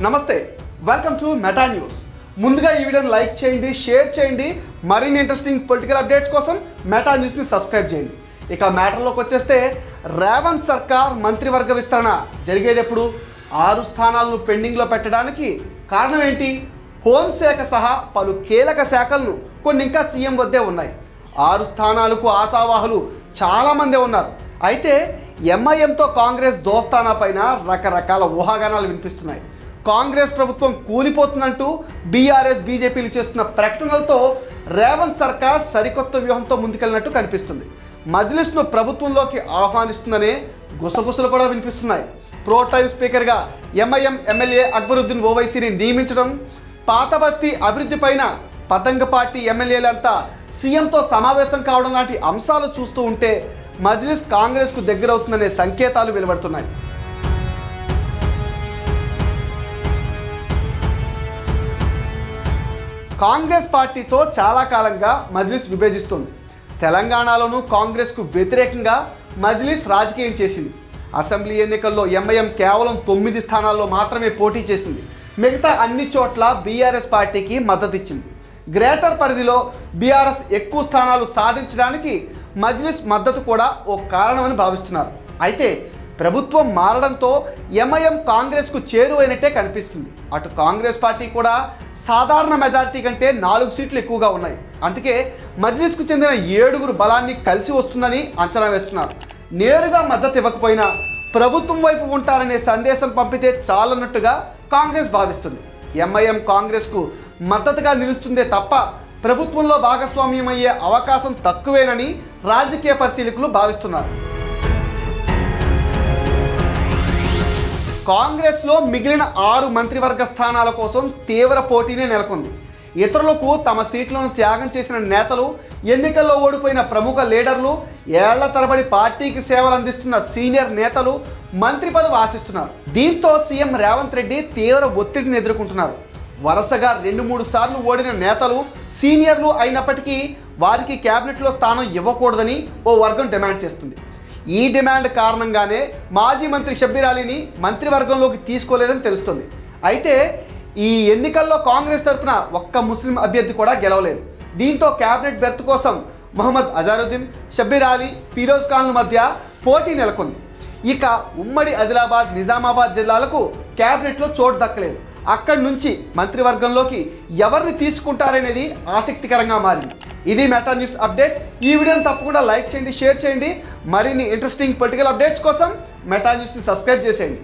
నమస్తే welcome to meta news ముందుగా ఈ వీడియోని లైక్ చేయండి షేర్ చేయండి మరిన్ని ఇంట్రెస్టింగ్ పొలిటికల్ అప్డేట్స్ కోసం మెటా న్యూస్ని సబ్స్క్రైబ్ చేయండి ఇక మ్యాటర్లోకి వచ్చేస్తే రేవంత్ సర్కార్ మంత్రివర్గ విస్తరణ జరిగేది ఎప్పుడు 6 స్థానాలను పెండింగ్లో పెట్టడానికి కారణం ఏంటి హోంశాఖ సహా పలు కీలక శాఖలను కొన్ని ఇంకా సీఎం వద్దే ఉన్నాయి 6 స్థానాలకు ఆశావాహులు చాలామందే ఉన్నారు అయితే ఎంఐఎంతో కాంగ్రెస్ దోస్తానా పైన రకరకాల ఊహాగానాలు వినిపిస్తున్నాయి కాంగ్రెస్ ప్రభుత్వం కూలిపోతుందంటూ బీఆర్ఎస్ బీజేపీలు చేస్తున్న ప్రకటనలతో రేవంత్ సర్కార్ సరికొత్త వ్యూహంతో ముందుకెళ్ళినట్టు కనిపిస్తుంది మజ్లిస్ను ప్రభుత్వంలోకి ఆహ్వానిస్తుందనే గుసగుసలు కూడా వినిపిస్తున్నాయి ప్రో టైం స్పీకర్గా ఎంఐఎం ఎమ్మెల్యే అక్బరుద్దీన్ ఓవైసీని నియమించడం పాత బస్తీ అభివృద్ధి పైన పతంగ పార్టీ ఎమ్మెల్యేలంతా సీఎంతో సమావేశం కావడం లాంటి అంశాలు చూస్తూ ఉంటే మజ్లిస్ కాంగ్రెస్కు దగ్గరవుతుందనే సంకేతాలు వెలువడుతున్నాయి కాంగ్రెస్ పార్టీతో చాలా కాలంగా మజ్లిస్ విభేదిస్తుంది తెలంగాణలోనూ కాంగ్రెస్కు వ్యతిరేకంగా మజ్లిస్ రాజకీయం చేసింది అసెంబ్లీ ఎన్నికల్లో ఎంఐఎం కేవలం 9 స్థానాల్లో మాత్రమే పోటీ చేసింది మిగతా అన్ని చోట్ల బీఆర్ఎస్ పార్టీకి మద్దతు ఇచ్చింది గ్రేటర్ పరిధిలో బీఆర్ఎస్ ఎక్కువ స్థానాలు సాధించడానికి మజ్లిస్ మద్దతు కూడా ఓ కారణమని భావిస్తున్నారు అయితే ప్రభుత్వం మారడంతో ఎంఐఎం కాంగ్రెస్కు చేరువైనట్టే కనిపిస్తుంది అటు కాంగ్రెస్ పార్టీ కూడా సాధారణ మెజారిటీ కంటే 4 సీట్లు ఎక్కువగా ఉన్నాయి అందుకే మజ్లిస్కు చెందిన 7 బలాన్ని కలిసి వస్తుందని అంచనా వేస్తున్నారు నేరుగా మద్దతు ఇవ్వకపోయినా ప్రభుత్వం వైపు ఉంటారనే సందేశం పంపితే చాలన్నట్టుగా కాంగ్రెస్ భావిస్తుంది ఎంఐఎం కాంగ్రెస్కు మద్దతుగా నిలుస్తుందే తప్ప ప్రభుత్వంలో భాగస్వామ్యమయ్యే అవకాశం తక్కువేనని రాజకీయ పరిశీలకులు భావిస్తున్నారు కాంగ్రెస్లో మిగిలిన 6 మంత్రివర్గ స్థానాల కోసం తీవ్ర పోటీనే నెలకొంది ఇతరులకు తమ సీట్లను త్యాగం చేసిన నేతలు ఎన్నికల్లో ఓడిపోయిన ప్రముఖ లీడర్లు ఏళ్ల తరబడి పార్టీకి సేవలు అందిస్తున్న సీనియర్ నేతలు మంత్రి పదవి ఆశిస్తున్నారు దీంతో సీఎం రేవంత్ రెడ్డి తీవ్ర ఒత్తిడిని ఎదుర్కొంటున్నారు వరుసగా 2-3 సార్లు ఓడిన నేతలు సీనియర్లు అయినప్పటికీ వారికి క్యాబినెట్లో స్థానం ఇవ్వకూడదని ఓ వర్గం డిమాండ్ చేస్తుంది ఈ డిమాండ్ కారణంగానే మాజీ మంత్రి షబ్బీర్ అలీని మంత్రివర్గంలోకి తీసుకోలేదని తెలుస్తుంది అయితే ఈ ఎన్నికల్లో కాంగ్రెస్ తరఫున ఒక్క ముస్లిం అభ్యర్థి కూడా గెలవలేదు దీంతో క్యాబినెట్ బెర్త్ కోసం మొహమ్మద్ అజారుద్దీన్ షబ్బీర్ అలీ ఫిరోజ్ ఖాన్ల మధ్య పోటీ నెలకొంది ఇక ఉమ్మడి ఆదిలాబాద్ నిజామాబాద్ జిల్లాలకు క్యాబినెట్లో చోటు దక్కలేదు అక్కడి నుంచి మంత్రివర్గంలోకి ఎవరిని తీసుకుంటారనేది ఆసక్తికరంగా మారింది ఇది మెటా న్యూస్ అప్డేట్ ఈ వీడియోని తప్పకుండా లైక్ చేయండి షేర్ చేయండి మరిన్ని ఇంట్రెస్టింగ్ పొలిటికల్ అప్డేట్స్ కోసం మెటా న్యూస్ని సబ్స్క్రైబ్ చేసేయండి